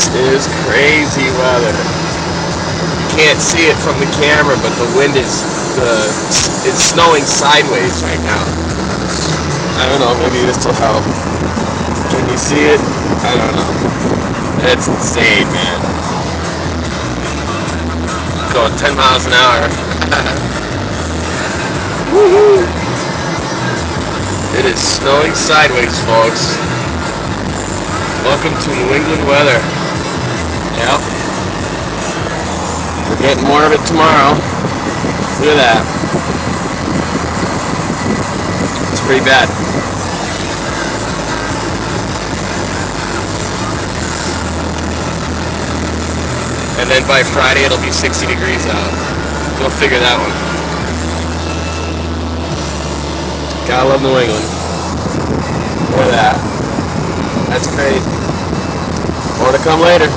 This is crazy weather. You can't see it from the camera, but the wind is it's snowing sideways right now. I don't know, maybe this will help. Can you see it? I don't know. It's insane, man. Going 10 miles an hour. Woohoo! It is snowing sideways, folks. Welcome to New England weather. Yep. We're getting more of it tomorrow. Look at that. It's pretty bad. And then by Friday it'll be 60 degrees out. Go figure that one. Gotta love New England. Look at that. That's crazy. More to come later.